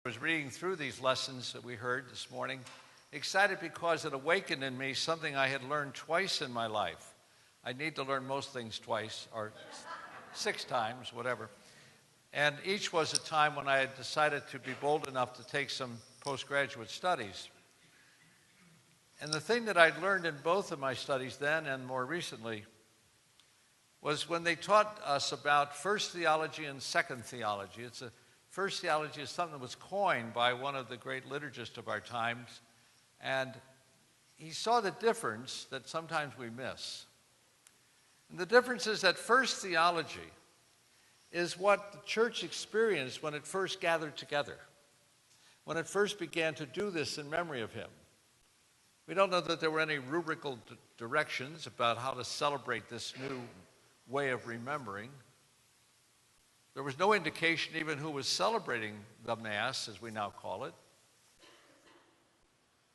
was reading through these lessons that we heard this morning, excited because it awakened in me something I had learned twice in my life. I need to learn most things twice, or 6 times, whatever. And each was a time when I had decided to be bold enough to take some postgraduate studies. And the thing that I'd learned in both of my studies then and more recently was when they taught us about first theology and second theology. First theology is something that was coined by one of the great liturgists of our times, and he saw the difference that sometimes we miss. And the difference is that first theology is what the church experienced when it first gathered together, when it first began to do this in memory of him. We don't know that there were any rubrical directions about how to celebrate this new way of remembering. There was no indication even who was celebrating the Mass, as we now call it.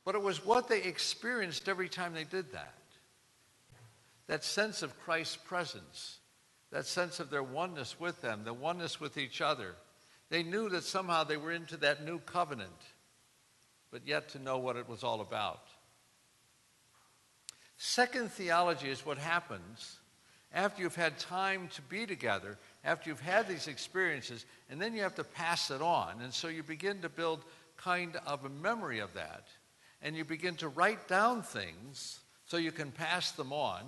But it was what they experienced every time they did that. That sense of Christ's presence, that sense of their oneness with them, the oneness with each other. They knew that somehow they were into that new covenant, but yet to know what it was all about. Second theology is what happens after you've had time to be together, after you've had these experiences, and then you have to pass it on. And so you begin to build kind of a memory of that, and you begin to write down things so you can pass them on,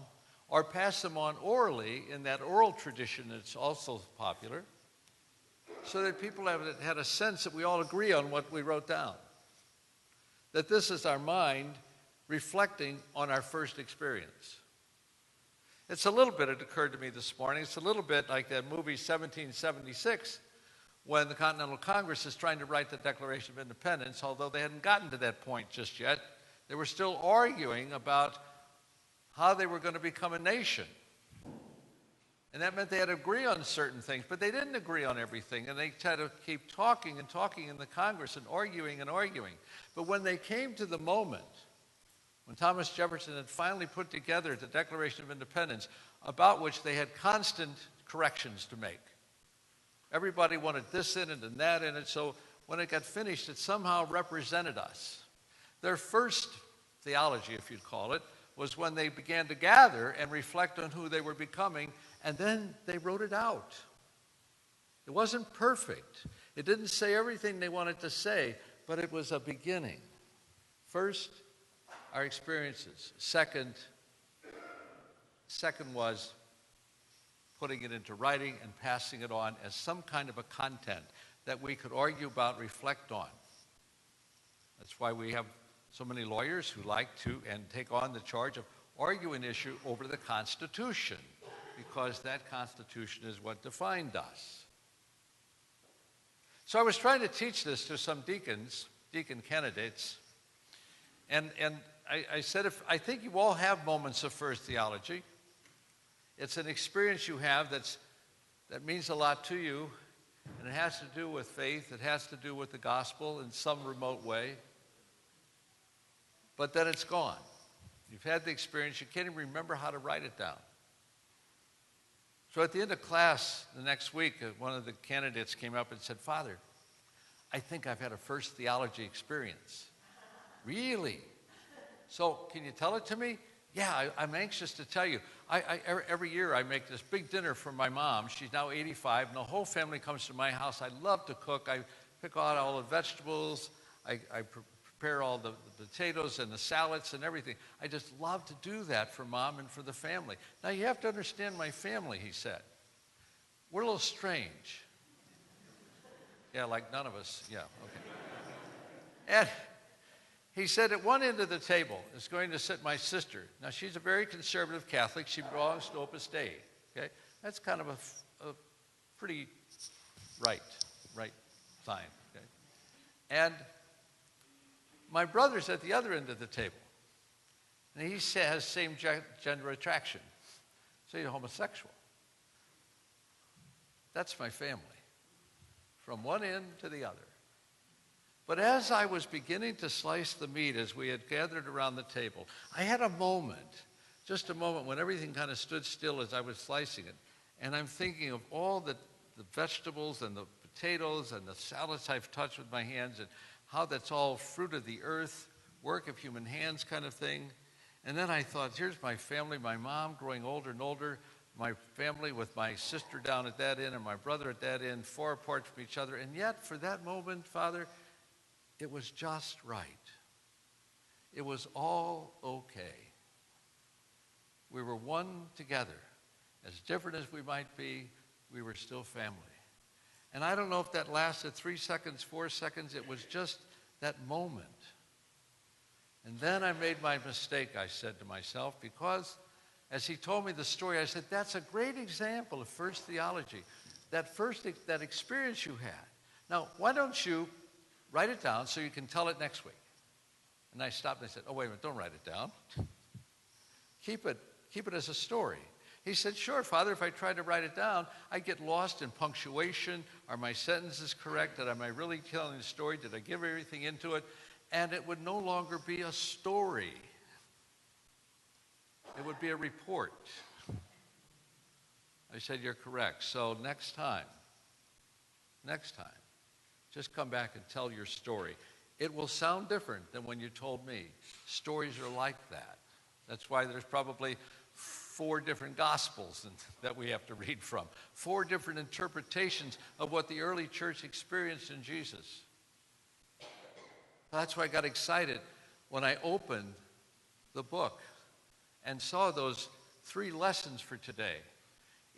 or pass them on orally in that oral tradition that's also popular, so that people have had a sense that we all agree on what we wrote down. That this is our mind reflecting on our first experience. It's a little bit, it occurred to me this morning, it's a little bit like that movie 1776, when the Continental Congress is trying to write the Declaration of Independence, although they hadn't gotten to that point just yet. They were still arguing about how they were going to become a nation. And that meant they had to agree on certain things, but they didn't agree on everything, and they had to keep talking and talking in the Congress and arguing and arguing. But when they came to the moment when Thomas Jefferson had finally put together the Declaration of Independence, about which they had constant corrections to make. Everybody wanted this in it and that in it, so when it got finished, it somehow represented us. Their first theology, if you'd call it, was when they began to gather and reflect on who they were becoming, and then they wrote it out. It wasn't perfect. It didn't say everything they wanted to say, but it was a beginning. First, our experiences. Second was putting it into writing and passing it on as some kind of a content that we could argue about, reflect on. That's why we have so many lawyers who like to and take on the charge of arguing an issue over the Constitution, because that Constitution is what defined us. So I was trying to teach this to some deacon candidates, and I said, I think you all have moments of first theology. It's an experience you have that means a lot to you, and it has to do with faith. It has to do with the gospel in some remote way. But then it's gone. You've had the experience. You can't even remember how to write it down. So at the end of class the next week, one of the candidates came up and said, "Father, I think I've had a first theology experience." "Really? So can you tell it to me?" "Yeah, I'm anxious to tell you. Every year I make this big dinner for my mom. She's now 85, and the whole family comes to my house. I love to cook. I pick out all the vegetables. I prepare all the potatoes and the salads and everything. I just love to do that for Mom and for the family. Now, you have to understand my family," he said. "We're a little strange." "Yeah, like none of us." "Yeah, okay." And he said, at one end of the table is going to sit my sister. Now, she's a very conservative Catholic. She belongs to Opus Dei. Okay? That's kind of a pretty right sign. Okay? And my brother's at the other end of the table. And he has same-gender attraction. So he's homosexual. That's my family, from one end to the other. But as I was beginning to slice the meat, as we had gathered around the table, I had a moment, just a moment, when everything kind of stood still as I was slicing it. And I'm thinking of all the vegetables and the potatoes and the salads I've touched with my hands and how that's all fruit of the earth, work of human hands kind of thing. And then I thought, here's my family, my mom growing older and older, my family with my sister down at that end and my brother at that end, far apart from each other. And yet, for that moment, Father, it was just right. It was all okay. We were one together. As different as we might be, we were still family. And I don't know if that lasted 3 seconds, 4 seconds. It was just that moment. And then I made my mistake, I said to myself, because as he told me the story, I said, that's a great example of first theology, that experience you had. Now, why don't you write it down so you can tell it next week? And I stopped and I said, oh, wait a minute, don't write it down. Keep it as a story. He said, sure, Father, if I tried to write it down, I'd get lost in punctuation. Are my sentences correct? Am I really telling the story? Did I give everything into it? And it would no longer be a story. It would be a report. I said, you're correct. So next time, just come back and tell your story. It will sound different than when you told me. Stories are like that. That's why there's probably 4 different gospels that we have to read from. 4 different interpretations of what the early church experienced in Jesus. That's why I got excited when I opened the book and saw those 3 lessons for today.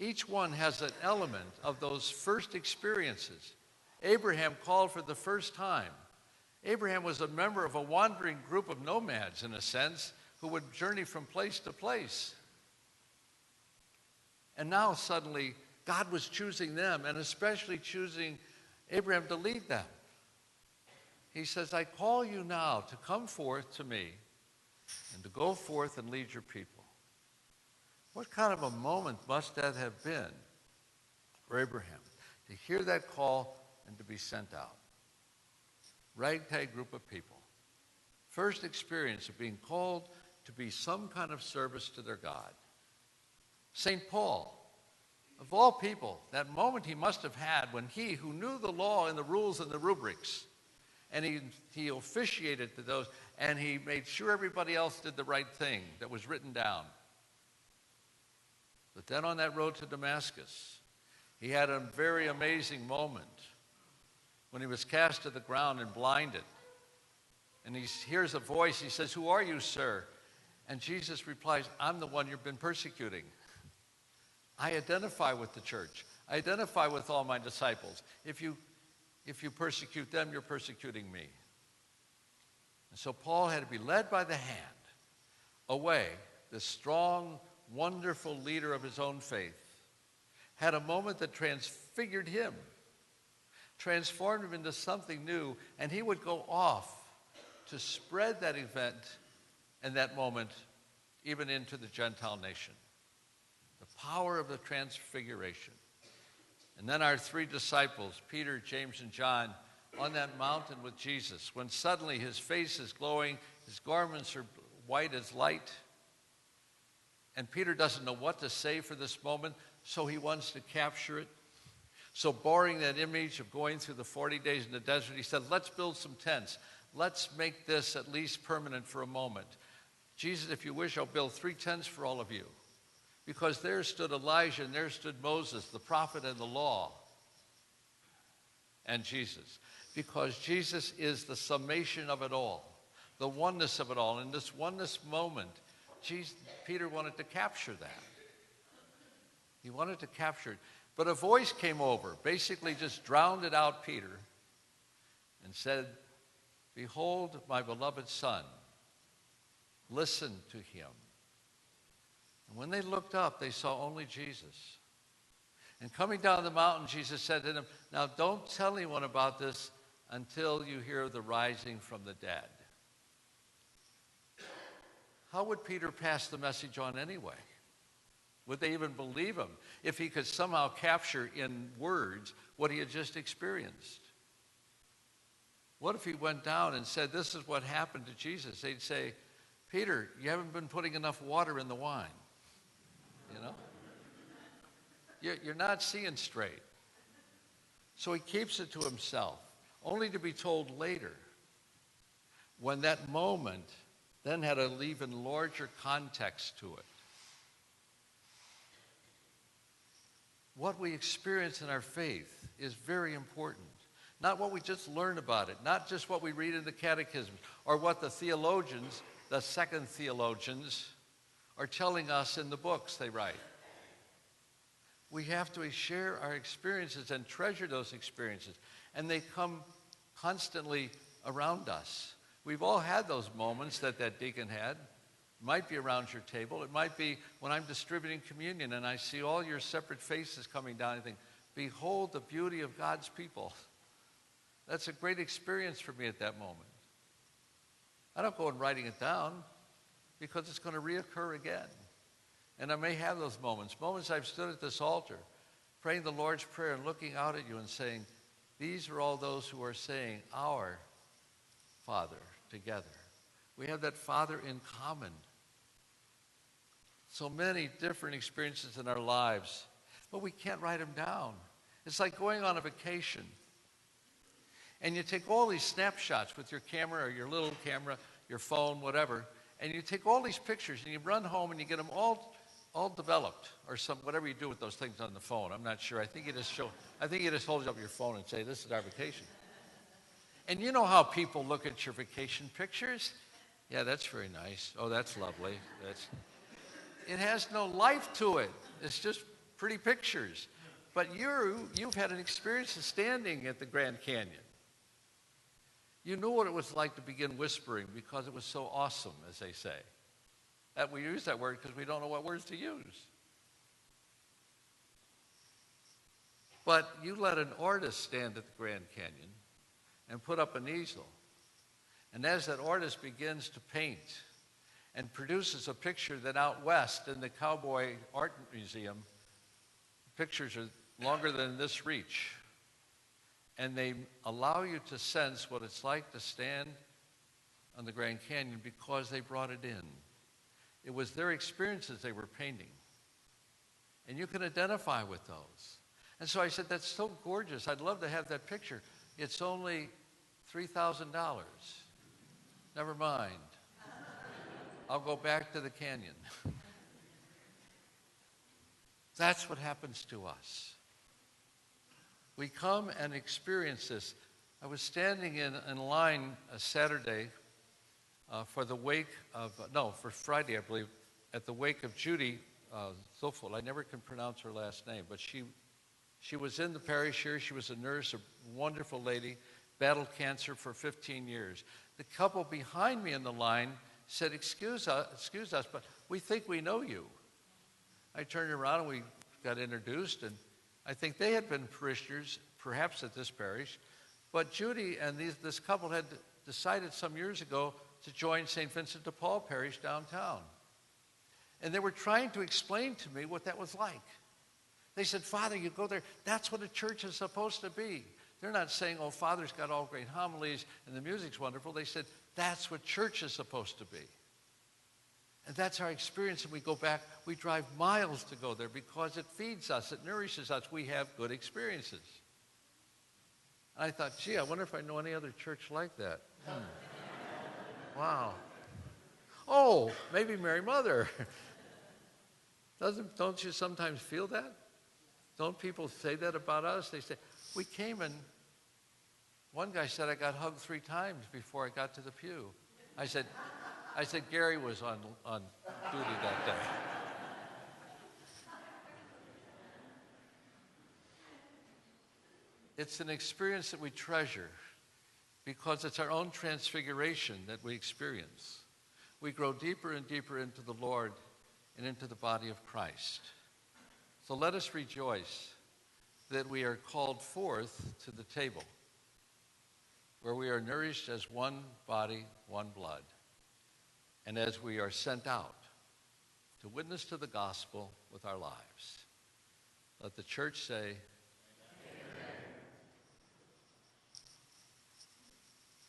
Each one has an element of those first experiences. Abraham called for the first time. Abraham was a member of a wandering group of nomads, in a sense, who would journey from place to place. And now suddenly, God was choosing them, and especially choosing Abraham to lead them. He says, I call you now to come forth to me and to go forth and lead your people. What kind of a moment must that have been for Abraham to hear that call and to be sent out? Ragtag group of people. First experience of being called to be some kind of service to their God. St. Paul, of all people, that moment he must have had when he, who knew the law and the rules and the rubrics, and he officiated to those, and he made sure everybody else did the right thing that was written down. But then on that road to Damascus, he had a very amazing moment when he was cast to the ground and blinded. And he hears a voice, he says, who are you, sir? And Jesus replies, I'm the one you've been persecuting. I identify with the church. I identify with all my disciples. If you persecute them, you're persecuting me. And so Paul had to be led by the hand away. This strong, wonderful leader of his own faith had a moment that transfigured him, transformed him into something new, and he would go off to spread that event and that moment even into the Gentile nation. The power of the Transfiguration. And then our 3 disciples, Peter, James, and John, on that mountain with Jesus, when suddenly his face is glowing, his garments are white as light, and Peter doesn't know what to say for this moment, so he wants to capture it. So borrowing that image of going through the 40 days in the desert, he said, let's build some tents. Let's make this at least permanent for a moment. Jesus, if you wish, I'll build 3 tents for all of you. Because there stood Elijah and there stood Moses, the prophet and the law, and Jesus. Because Jesus is the summation of it all, the oneness of it all. In this oneness moment, Peter wanted to capture that. He wanted to capture it. But a voice came over, basically just drowned it out Peter, and said, behold, my beloved Son, listen to him. And when they looked up, they saw only Jesus. And coming down the mountain, Jesus said to them, now don't tell anyone about this until you hear the rising from the dead. How would Peter pass the message on anyway? Would they even believe him if he could somehow capture in words what he had just experienced? What if he went down and said, this is what happened to Jesus? They'd say, Peter, you haven't been putting enough water in the wine. You know? You're not seeing straight. So he keeps it to himself, only to be told later, when that moment then had an even larger context to it. What we experience in our faith is very important. Not what we just learn about it, not just what we read in the catechism, or what the theologians, the second theologians, are telling us in the books they write. We have to share our experiences and treasure those experiences, and they come constantly around us. We've all had those moments that deacon had. It might be around your table. It might be when I'm distributing communion and I see all your separate faces coming down and think, behold the beauty of God's people. That's a great experience for me at that moment. I don't go and writing it down because it's going to reoccur again. And I may have those moments I've stood at this altar praying the Lord's Prayer and looking out at you and saying, these are all those who are saying, our Father, together. We have that Father in common. So many different experiences in our lives, but we can't write them down. It's like going on a vacation. And you take all these snapshots with your camera or your little camera, your phone, whatever, and you take all these pictures and you run home and you get them all developed, or whatever you do with those things on the phone. I'm not sure. I think you just hold up your phone and say, this is our vacation. And you know how people look at your vacation pictures? Yeah, that's very nice. Oh, that's lovely. It has no life to it. It's just pretty pictures. But you've had an experience of standing at the Grand Canyon. You knew what it was like to begin whispering because it was so awesome, as they say. That we use that word because we don't know what words to use. But you let an artist stand at the Grand Canyon and put up an easel. And as that artist begins to paint and produces a picture that out west in the Cowboy Art Museum, pictures are longer than this reach. And they allow you to sense what it's like to stand on the Grand Canyon because they brought it in. It was their experiences they were painting. And you can identify with those. And so I said, that's so gorgeous. I'd love to have that picture. It's only $3,000. Never mind. I'll go back to the canyon. That's what happens to us. We come and experience this. I was standing in line Saturday for Friday, I believe, at the wake of Judy Zofel. I never can pronounce her last name, but she was in the parish here. She was a nurse, a wonderful lady, battled cancer for 15 years. The couple behind me in the line said, excuse us, but we think we know you. I turned around and we got introduced, and I think they had been parishioners, perhaps at this parish, but Judy and this couple had decided some years ago to join St. Vincent de Paul Parish downtown. And they were trying to explain to me what that was like. They said, Father, you go there, that's what a church is supposed to be. They're not saying, oh, Father's got all great homilies and the music's wonderful. They said, that's what church is supposed to be. And that's our experience, and we go back, we drive miles to go there because it feeds us, it nourishes us. We have good experiences. And I thought, gee, I wonder if I know any other church like that. Wow. Oh, maybe Mary Mother. Don't you sometimes feel that? Don't people say that about us? They say, we came and one guy said I got hugged 3 times before I got to the pew. I said, Gary was on duty that day. It's an experience that we treasure because it's our own transfiguration that we experience. We grow deeper and deeper into the Lord and into the body of Christ. So let us rejoice that we are called forth to the table where we are nourished as one body, one blood. And as we are sent out to witness to the gospel with our lives, let the church say,